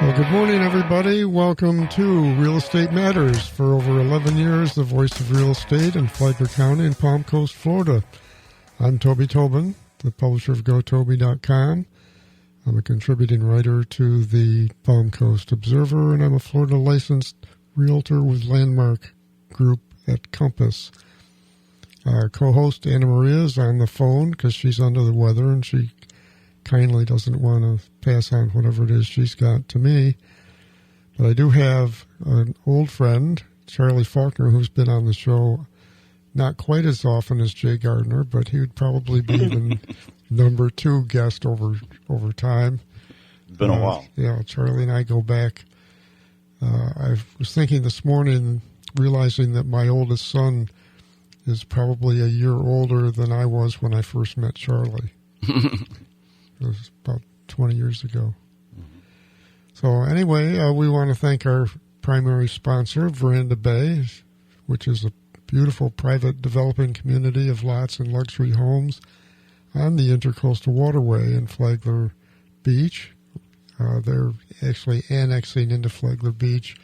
Well, good morning, everybody. Welcome to Real Estate Matters. For over 11 years, the voice of real estate in Flagler County and Palm Coast, Florida. I'm Toby Tobin, the publisher of GoToby.com. I'm a contributing writer to the Palm Coast Observer, and I'm a Florida licensed realtor with Landmark Group at Compass. Our co-host, Anna Maria, is on the phone because she's under the weather, and she kindly doesn't want to pass on whatever it is she's got to me. But I do have an old friend, Charlie Faulkner, who's been on the show not quite as often as Jay Gardner, but he would probably be the number 2 guest over time. It's been a while. Yeah, Charlie and I go back. I was thinking this morning, realizing that my oldest son is probably a year older than I was when I first met Charlie. It was about 20 years ago. Mm-hmm. So anyway, we want to thank our primary sponsor, Veranda Bay, which is a beautiful private developing community of lots and luxury homes on the Intercoastal Waterway in Flagler Beach. They're actually annexing into Flagler Beach.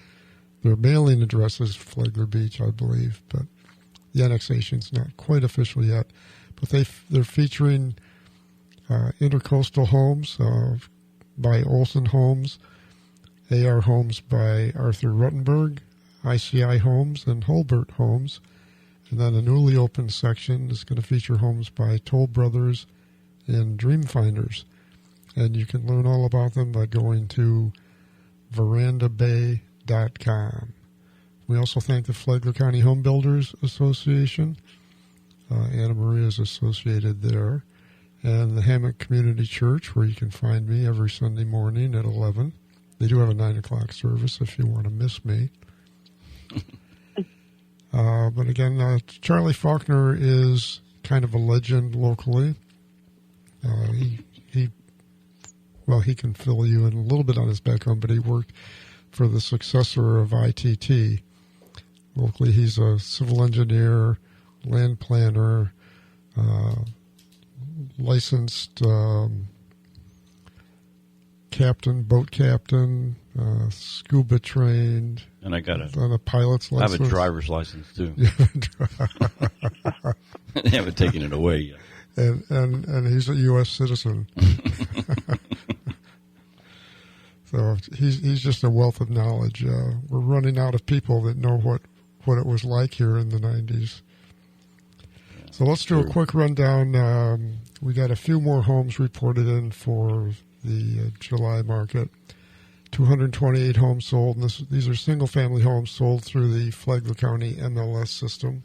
Their mailing address is Flagler Beach, I believe, but the annexation's not quite official yet. But they're featuring Intercoastal Homes by Olson Homes, AR Homes by Arthur Ruttenberg, ICI Homes, and Hulbert Homes. And then a newly opened section is going to feature homes by Toll Brothers and Dreamfinders. And you can learn all about them by going to verandabay.com. We also thank the Flagler County Home Builders Association. Anna Maria is associated there. And the Hammock Community Church, where you can find me every Sunday morning at 11. They do have a 9 o'clock service if you want to miss me. But again, Charlie Faulkner is kind of a legend locally. He can fill you in a little bit on his background, but he worked for the successor of ITT. Locally, he's a civil engineer, land planner, licensed captain, boat captain, scuba trained, and I got a pilot's license. I have a driver's license too. They haven't taken it away yet. And he's a U.S. citizen. So he's just a wealth of knowledge. We're running out of people that know what it was like here in the 90s. So let's do a quick rundown. We got a few more homes reported in for the July market. 228 homes sold. And these are single-family homes sold through the Flagler County MLS system.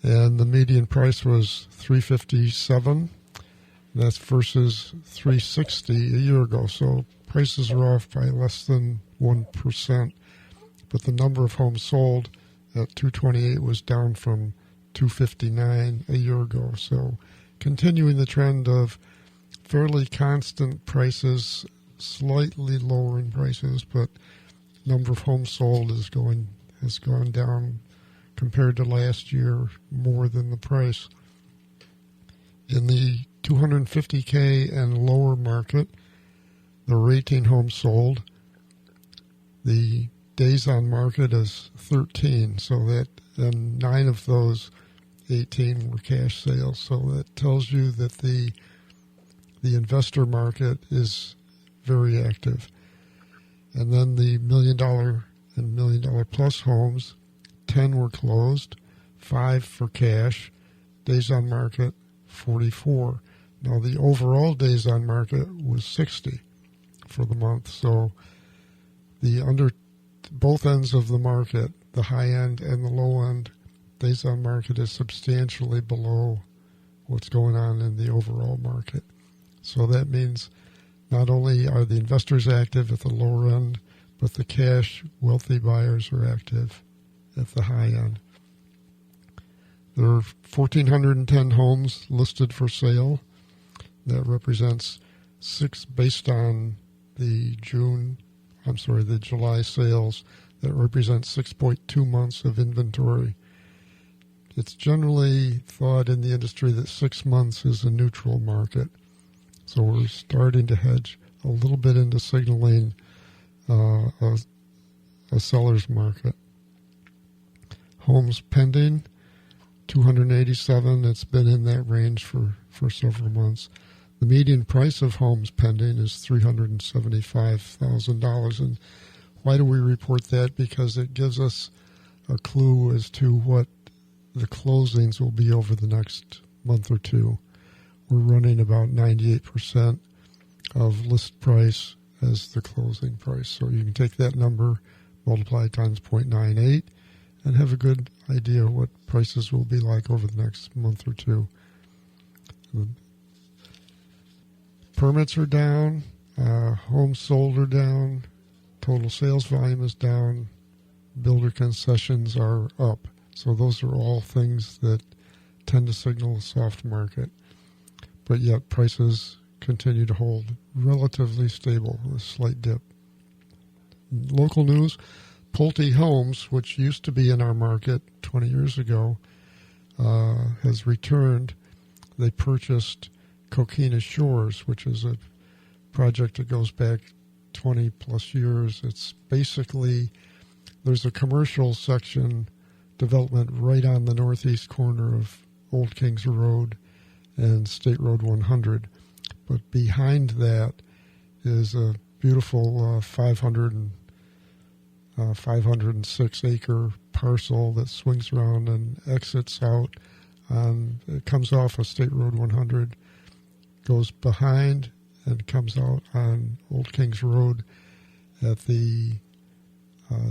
And the median price was $357. That's versus $360 a year ago. So prices are off by less than 1%. But the number of homes sold at 228 was down from 259 a year ago. So continuing the trend of fairly constant prices, slightly lower in prices, but number of homes sold has gone down compared to last year more than the price. In the 250K and lower market, there were 18 homes sold. The days on market is 13, so that and 9 of those 18 were cash sales. So that tells you that the investor market is very active. And then the $1 million and $1 million plus homes, 10 were closed, 5 for cash, days on market 44. Now the overall days on market was 60 for the month. So both ends of the market, the high end and the low end, days on market is substantially below what's going on in the overall market. So that means not only are the investors active at the lower end, but the cash wealthy buyers are active at the high end. There are 1,410 homes listed for sale. That represents 6 based on the July sales. That represents 6.2 months of inventory. It's generally thought in the industry that 6 months is a neutral market. So we're starting to hedge a little bit into signaling a seller's market. Homes pending, 287. It's been in that range for several months. The median price of homes pending is $375,000. And why do we report that? Because it gives us a clue as to what the closings will be over the next month or two. We're running about 98% of list price as the closing price. So you can take that number, multiply it times 0.98, and have a good idea of what prices will be like over the next month or two. Permits are down, homes sold are down, total sales volume is down, builder concessions are up. So those are all things that tend to signal a soft market. But yet prices continue to hold relatively stable, a slight dip. Local news, Pulte Homes, which used to be in our market 20 years ago, has returned. They purchased Coquina Shores, which is a project that goes back 20 plus years. It's basically, there's a commercial section development right on the northeast corner of Old Kings Road and State Road 100. But behind that is a beautiful 506 acre parcel that swings around and exits out on, it comes off of State Road 100, goes behind and comes out on Old Kings Road at the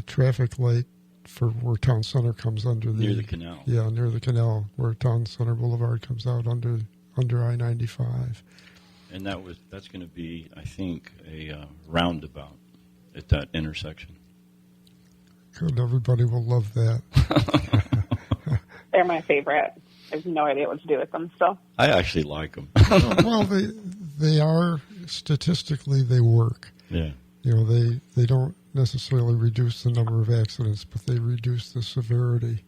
traffic light for where Town Center comes under near the canal. Yeah, near the canal where Town Center Boulevard comes out under I-95. And that's going to be, I think, a roundabout at that intersection. Good, everybody will love that. They're my favorite. I have no idea what to do with them still. I actually like them. Well, they are, statistically, they work. Yeah. You know, they don't necessarily reduce the number of accidents, but they reduce the severity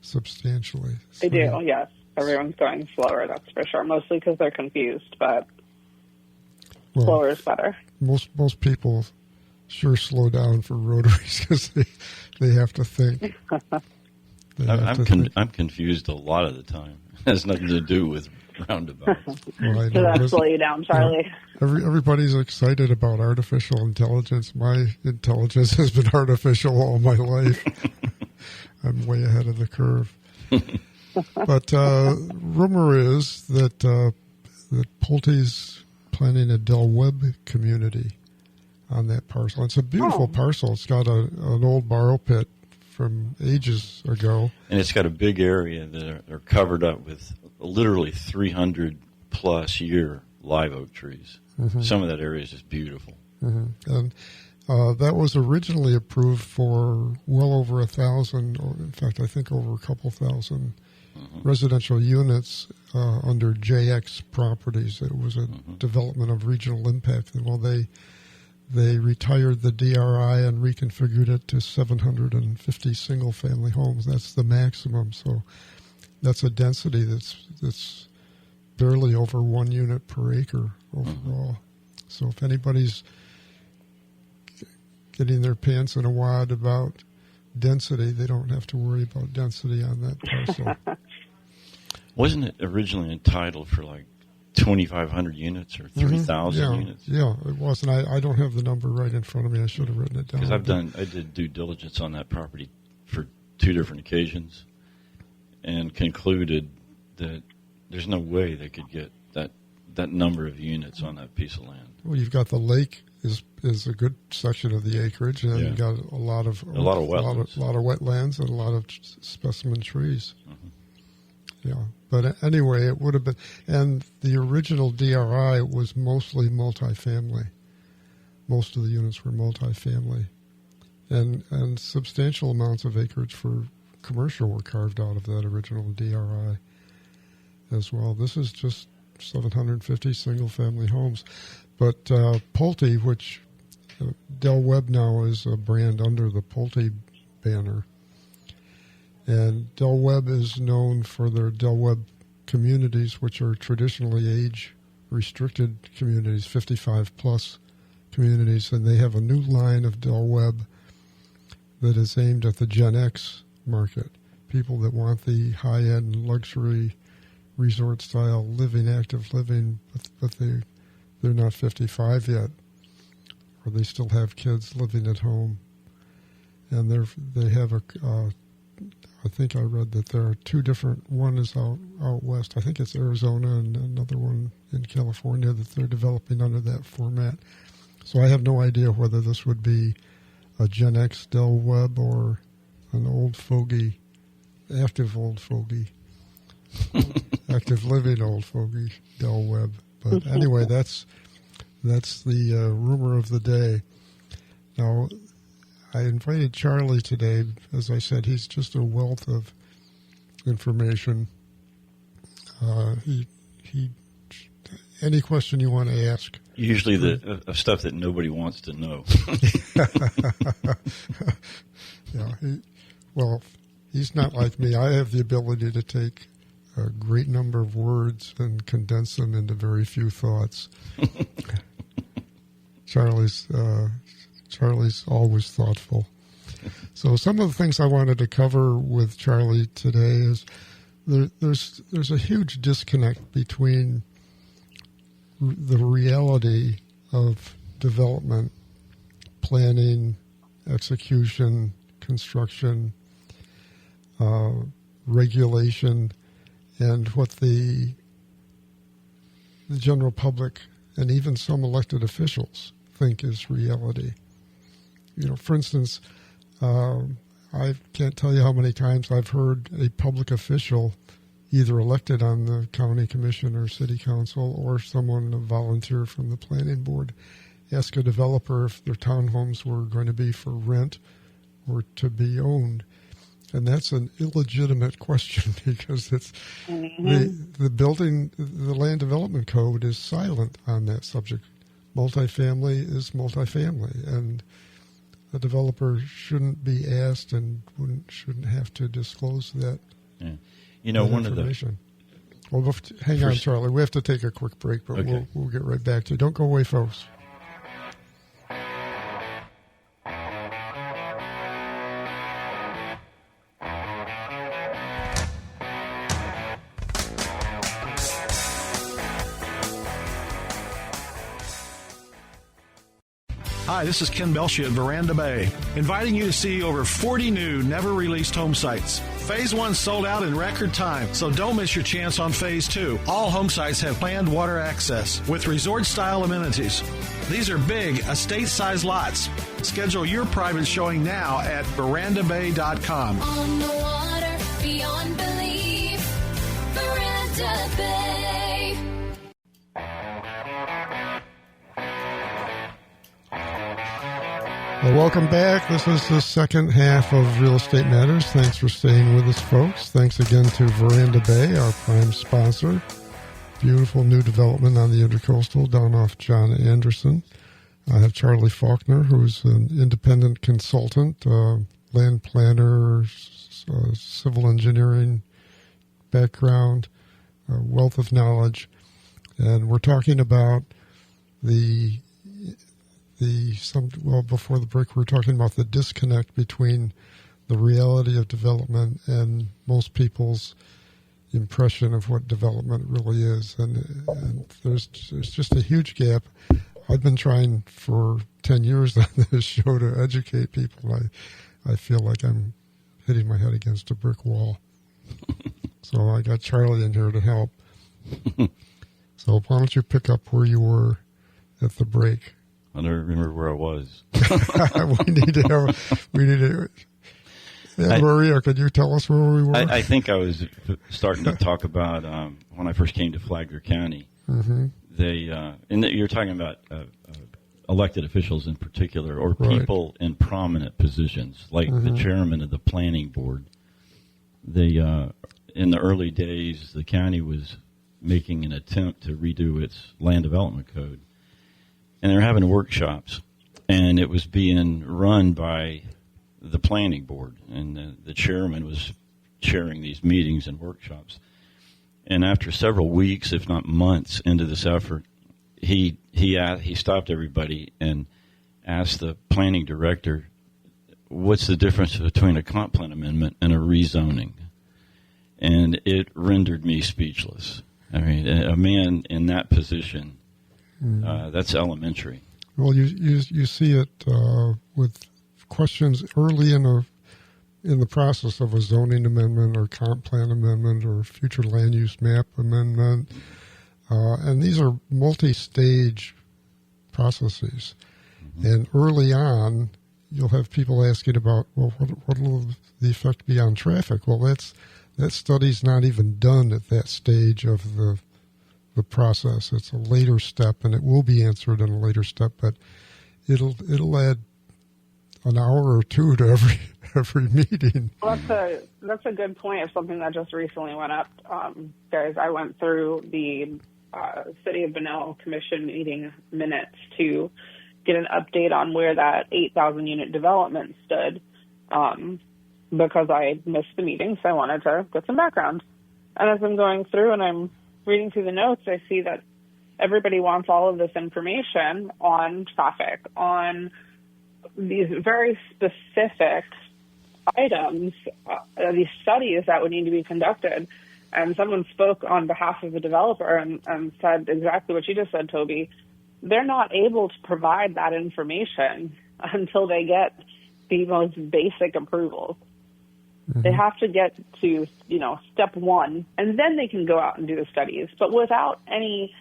substantially. They do, yes. Everyone's going slower, that's for sure. Mostly because they're confused, but slower is better. Most people sure slow down for rotaries because they have to think. I'm confused a lot of the time. It has nothing to do with roundabouts. Well, so that slow you down, Charlie. Everybody's excited about artificial intelligence. My intelligence has been artificial all my life. I'm way ahead of the curve. But rumor is that Pulte's planning a Del Webb community on that parcel. It's a beautiful parcel. It's got an old borrow pit from ages ago. And it's got a big area that are covered up with literally 300-plus year live oak trees. Mm-hmm. Some of that area is just beautiful. Mm-hmm. And that was originally approved for well over 1,000, or in fact, I think over a couple thousand residential units under JX Properties. It was a development of regional impact. Well, they retired the DRI and reconfigured it to 750 single-family homes. That's the maximum. So that's a density that's barely over 1 unit per acre overall. So if anybody's getting their pants in a wad about density, they don't have to worry about density on that parcel. Wasn't it originally entitled for like 2,500 units or 3,000 units? Yeah, it was. And I don't have the number right in front of me. I should have written it down. Because I did due diligence on that property for 2 different occasions and concluded that there's no way they could get that number of units on that piece of land. Well, you've got the lake is a good section of the acreage, and you've got a lot of wetlands. A lot of wetlands and a lot of specimen trees. Yeah, but anyway, it would have been, and the original DRI was mostly multifamily. Most of the units were multifamily, and substantial amounts of acreage for commercial were carved out of that original DRI as well. This is just 750 single-family homes. But Pulte, which Del Webb now is a brand under the Pulte banner, and Del Webb is known for their Del Webb communities, which are traditionally age-restricted communities, 55-plus communities, and they have a new line of Del Webb that is aimed at the Gen X market, people that want the high-end luxury resort-style living, active living, but they're not 55 yet, or they still have kids living at home. And they have I think I read that there are two different, one is out west, I think it's Arizona, and another one in California that they're developing under that format. So I have no idea whether this would be a Gen X Del Webb or an old fogey, active old fogey, active living old fogey Del Webb. But anyway, that's the rumor of the day. Now, I invited Charlie today. As I said, he's just a wealth of information. He any question you want to ask. Usually the stuff that nobody wants to know. Yeah. He's not like me. I have the ability to take a great number of words and condense them into very few thoughts. Charlie's always thoughtful. So some of the things I wanted to cover with Charlie today is there's a huge disconnect between the reality of development, planning, execution, construction, regulation, and what the general public and even some elected officials think is reality. For instance, I can't tell you how many times I've heard a public official, either elected on the county commission or city council, or someone, a volunteer from the planning board, ask a developer if their townhomes were going to be for rent or to be owned. And that's an illegitimate question because it's the land development code is silent on that subject. Multifamily is multifamily, and the developer shouldn't be asked and shouldn't have to disclose that. Yeah. One information. Well, hang on, Charlie. We have to take a quick break, but okay. We'll get right back to you. Don't go away, folks. Hi, this is Ken Belshie at Veranda Bay, inviting you to see over 40 new, never-released home sites. Phase 1 sold out in record time, so don't miss your chance on Phase 2. All home sites have planned water access with resort-style amenities. These are big, estate-sized lots. Schedule your private showing now at verandabay.com. On the water, beyond belief, Veranda Bay. Well, welcome back. This is the second half of Real Estate Matters. Thanks for staying with us, folks. Thanks again to Veranda Bay, our prime sponsor. Beautiful new development on the Intercoastal down off John Anderson. I have Charlie Faulkner, who's an independent consultant, land planner, civil engineering background, wealth of knowledge. And we're talking about before the break, we were talking about the disconnect between the reality of development and most people's impression of what development really is. And there's just a huge gap. I've been trying for 10 years on this show to educate people. I feel like I'm hitting my head against a brick wall. So I got Charlie in here to help. So why don't you pick up where you were at the break? I don't remember where I was. we need to. Yeah, Maria, could you tell us where we were? I think I was starting to talk about when I first came to Flagler County. Mm-hmm. You're talking about elected officials in particular, or right. people in prominent positions, like mm-hmm. the chairman of the planning board. In the early days, the county was making an attempt to redo its land development code. And they were having workshops, and it was being run by the planning board, and the chairman was chairing these meetings and workshops. And after several weeks, if not months, into this effort, he stopped everybody and asked the planning director, what's the difference between a comp plan amendment and a rezoning? And it rendered me speechless. I mean, a man in that position, that's elementary. Well, you see it with questions early in the process of a zoning amendment or comp plan amendment or future land use map amendment, and these are multi-stage processes. Mm-hmm. And early on, you'll have people asking about, well, what will the effect be on traffic? Well, that study's not even done at that stage of the process. It's a later step, and it will be answered in a later step, but it'll add an hour or two to every meeting. Well, that's a good point of something that just recently went up. Guys, I went through the City of Bunnell Commission meeting minutes to get an update on where that 8,000 unit development stood, because I missed the meeting, so I wanted to get some background. And as I'm going through and I'm reading through the notes, I see that everybody wants all of this information on traffic, on these very specific items, these studies that would need to be conducted. And someone spoke on behalf of the developer and said exactly what you just said, Toby. They're not able to provide that information until they get the most basic approvals. Mm-hmm. They have to get to, step one, and then they can go out and do the studies. But without any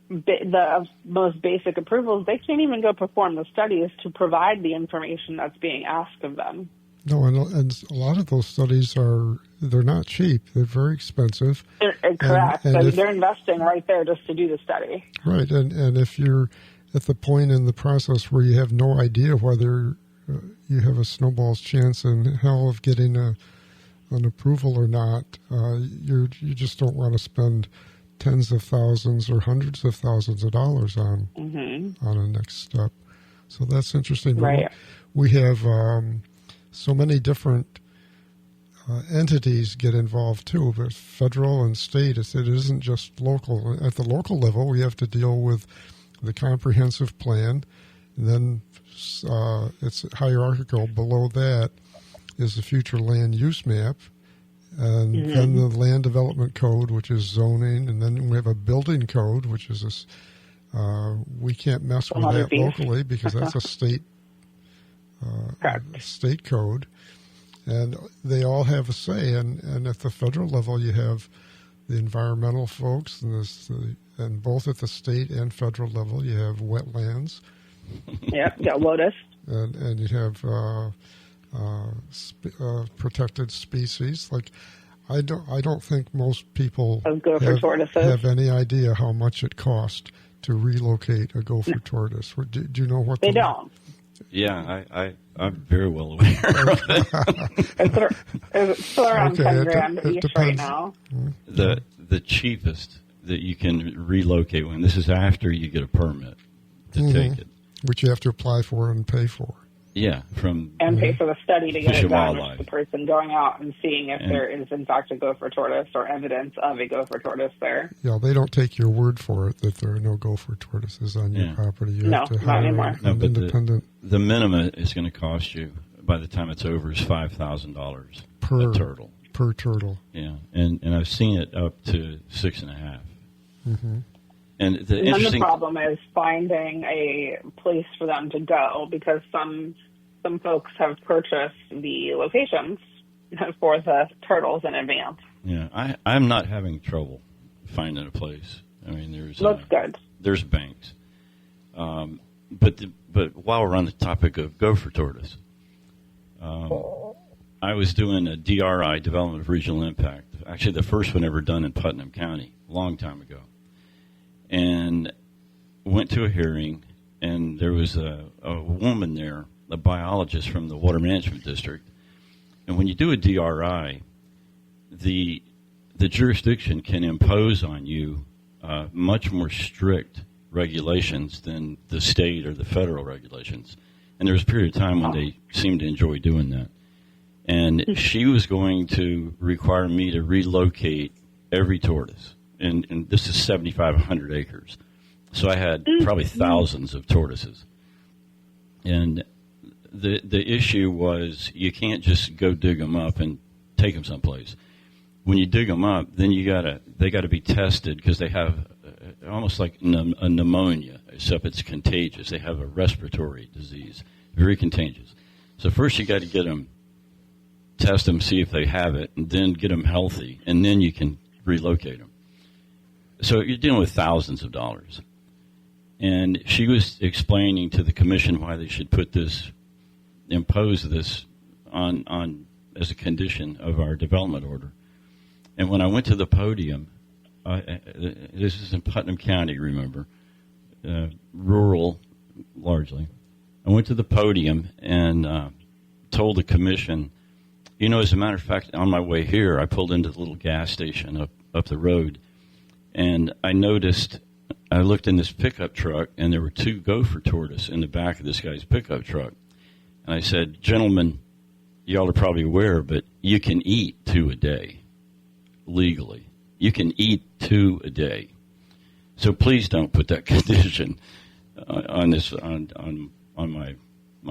the most basic approvals, they can't even go perform the studies to provide the information that's being asked of them. No, and a lot of those studies they're not cheap. They're very expensive. Correct. And they're investing right there just to do the study. Right, and if you're at the point in the process where you have no idea whether you have a snowball's chance in hell of getting an approval or not, you just don't want to spend tens of thousands or hundreds of thousands of dollars on a next step. So that's interesting. Right. We have so many different entities get involved too, but federal and state. It isn't just local. At the local level, we have to deal with the comprehensive plan, and then it's hierarchical. Below that is the future land use map, and then the land development code, which is zoning, and then we have a building code, which is this. We can't mess with that locally because that's a state state code, and they all have a say. And at the federal level, you have the environmental folks, and both at the state and federal level, you have wetlands. Yeah, you got Lotus. And you have protected species. Like, I don't think most people have any idea how much it costs to relocate a gopher tortoise. Do you know what they don't? Yeah, I'm very well aware of it. It's still around 10 grand each right now. The cheapest that you can relocate one, this is after you get a permit to take it. Which you have to apply for and pay for. Yeah, and pay for the study to get it done, which the person going out and seeing if there is in fact a gopher tortoise or evidence of a gopher tortoise there. Yeah, they don't take your word for it that there are no gopher tortoises on your property. You have to hire not anymore. An independent. The minimum is going to cost you by the time it's over is $5,000 per turtle. Per turtle. Yeah, and I've seen it up to 6.5. Mm-hmm. And the problem is finding a place for them to go, because some folks have purchased the locations for the turtles in advance. Yeah, I'm not having trouble finding a place. I mean, that's good. There's banks, but while we're on the topic of gopher tortoise, I was doing a DRI, Development of Regional Impact, actually the first one ever done in Putnam County, a long time ago. And went to a hearing, and there was a woman there, a biologist from the Water Management District. And when you do a DRI, the jurisdiction can impose on you much more strict regulations than the state or the federal regulations. And there was a period of time when they seemed to enjoy doing that. And she was going to require me to relocate every tortoise. And this is 7,500 acres. So I had probably thousands of tortoises. And the issue was you can't just go dig them up and take them someplace. When you dig them up, then they got to be tested because they have almost like a pneumonia, except it's contagious. They have a respiratory disease, very contagious. So first you got to get them, test them, see if they have it, and then get them healthy, and then you can relocate them. So you're dealing with thousands of dollars. And she was explaining to the commission why they should impose this on as a condition of our development order. And when I went to the podium, this is in Putnam County, remember, rural largely. I went to the podium and told the commission, as a matter of fact, on my way here, I pulled into the little gas station up the road, and I looked in this pickup truck, and there were 2 gopher tortoise in the back of this guy's pickup truck. And I said, gentlemen, y'all are probably aware, but you can eat 2 a day legally. You can eat 2 a day. So please don't put that condition on my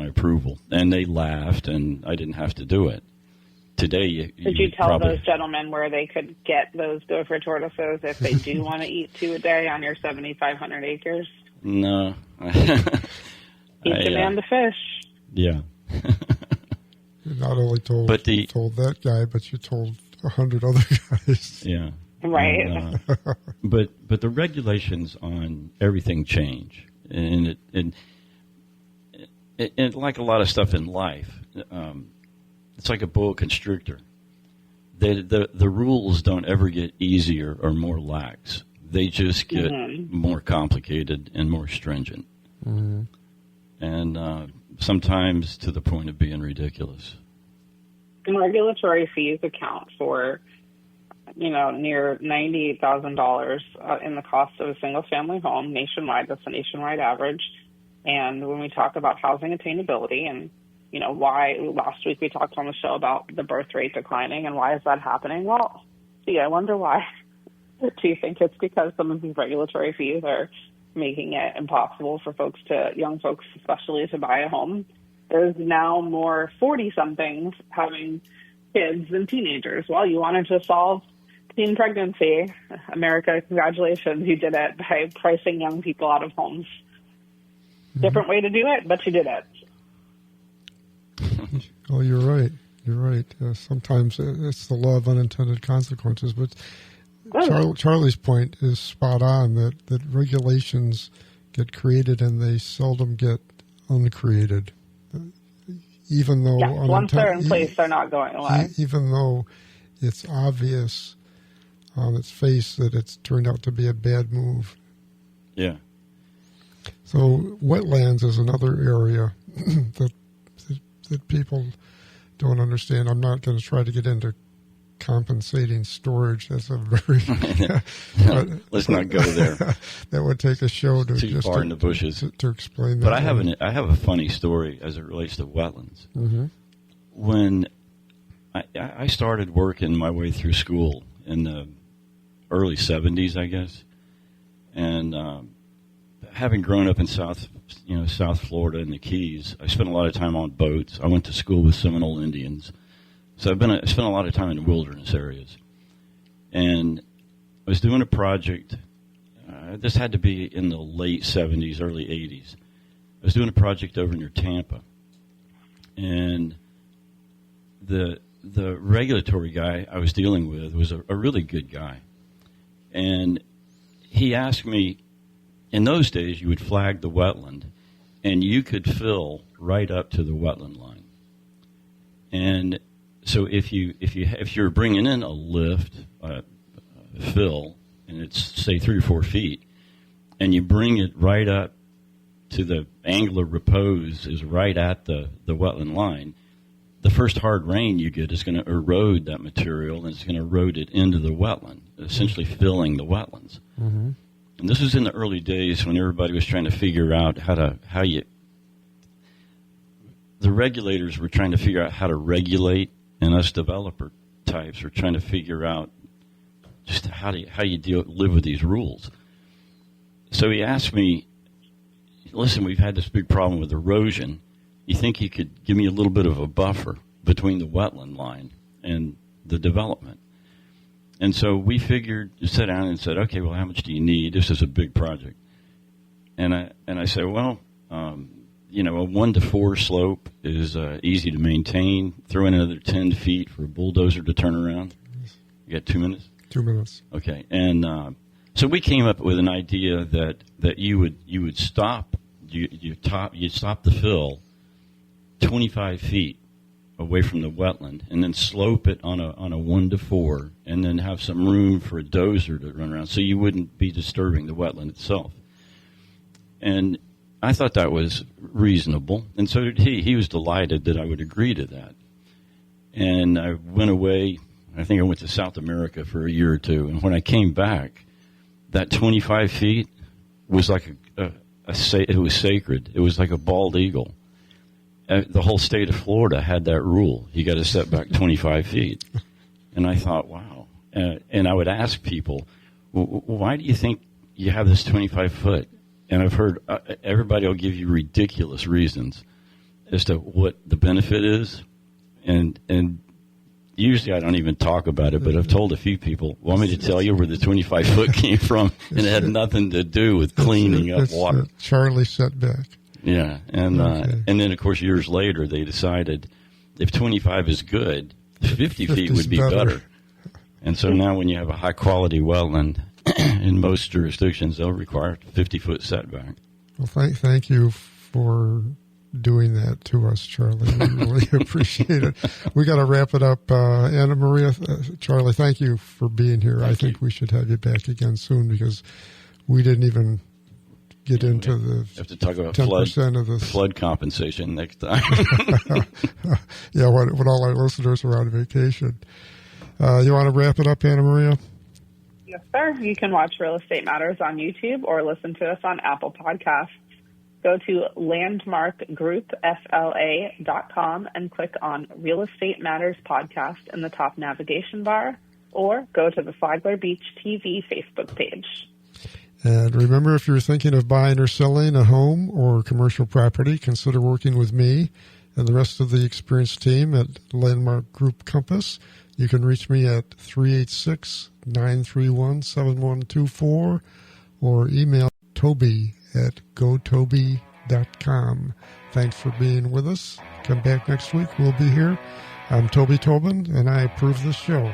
approval. And they laughed, and I didn't have to do it. Today, did you tell those gentlemen where they could get those gopher tortoises if they do want to eat 2 a day on your 7,500 acres? No. Teach a man to fish. Yeah. You not only told that guy, but you told 100 other guys. Yeah. Right. But the regulations on everything change, and it like a lot of stuff in life. It's like a boa constrictor. The rules don't ever get easier or more lax. They just get more complicated and more stringent. Mm-hmm. And sometimes to the point of being ridiculous. And regulatory fees account for, near $98,000 in the cost of a single-family home nationwide. That's a nationwide average. And when we talk about housing attainability and why last week we talked on the show about the birth rate declining and why is that happening? Well, I wonder why. Do you think it's because some of these regulatory fees are making it impossible for young folks especially, to buy a home? There's now more 40-somethings having kids than teenagers. Well, you wanted to solve teen pregnancy. America, congratulations, you did it by pricing young people out of homes. Different way to do it, but you did it. Oh, you're right. You're right. Sometimes it's the law of unintended consequences. But Charlie's point is spot on, that regulations get created and they seldom get uncreated. Even though once they're in place, they're not going away. Even though it's obvious on its face that it's turned out to be a bad move. Yeah. So wetlands is another area that people don't understand. I'm not going to try to get into compensating storage. That's a very let's not go there. That would take a show to too far in the bushes to explain that. But I have a funny story as it relates to wetlands. Mm-hmm. When I started working my way through school in the early 70s, I guess, and having grown up in South Florida and the Keys, I spent a lot of time on boats. I went to school with Seminole Indians. So I spent a lot of time in wilderness areas. And I was doing a project. This had to be in the late 70s, early 80s. I was doing a project over near Tampa. And the regulatory guy I was dealing with was a really good guy. And he asked me, in those days, you would flag the wetland, and you could fill right up to the wetland line. And so if you're bringing in a lift, fill, and it's say 3 or 4 feet, and you bring it right up to the angular repose is right at the wetland line, the first hard rain you get is going to erode that material, and it's going to erode it into the wetland, essentially filling the wetlands. Mm-hmm. And this was in the early days when everybody was trying to figure out the regulators were trying to figure out how to regulate, and us developer types were trying to figure out just how you live with these rules. So he asked me, listen, we've had this big problem with erosion. You think you could give me a little bit of a buffer between the wetland line and the development? And so we figured, sat down and said, okay, well, how much do you need? This is a big project. And I said, well, you know, a 1-to-4 slope is easy to maintain. Throw in another 10 feet for a bulldozer to turn around. You got 2 minutes? 2 minutes. Okay. And so we came up with an idea that you would stop you'd stop the fill 25 feet away from the wetland, and then slope it on a 1-to-4, and then have some room for a dozer to run around, so you wouldn't be disturbing the wetland itself. And I thought that was reasonable, and so did he. He was delighted that I would agree to that. And I went away. I think I went to South America for a year or two, and when I came back, that 25 feet was like it was sacred. It was like a bald eagle. The whole state of Florida had that rule. You got to set back 25 feet. And I thought, wow. And I would ask people, why do you think you have this 25 foot? And I've heard everybody will give you ridiculous reasons as to what the benefit is. And usually I don't even talk about it, but I've told a few people, want me to tell you where the 25 foot came from? And it had nothing to do with cleaning up water. Charlie setback. Yeah, and then, of course, years later, they decided if 25 is good, 50 feet would be better. And so now when you have a high-quality wetland, in most jurisdictions, they'll require 50-foot setback. Well, thank you for doing that to us, Charlie. We really appreciate it. We got to wrap it up. Anna Maria, Charlie, thank you for being here. I think we should have you back again soon, because we didn't even get into the have to talk about 10% of the flood compensation next time. Yeah, when all our listeners are on vacation. You want to wrap it up, Anna Maria? Yes, sir. You can watch Real Estate Matters on YouTube or listen to us on Apple Podcasts. Go to landmarkgroupfla.com and click on Real Estate Matters Podcast in the top navigation bar, or go to the Flagler Beach TV Facebook page. And remember, if you're thinking of buying or selling a home or commercial property, consider working with me and the rest of the experienced team at Landmark Group Compass. You can reach me at 386-931-7124 or email toby@gotoby.com. Thanks for being with us. Come back next week. We'll be here. I'm Toby Tobin, and I approve this show.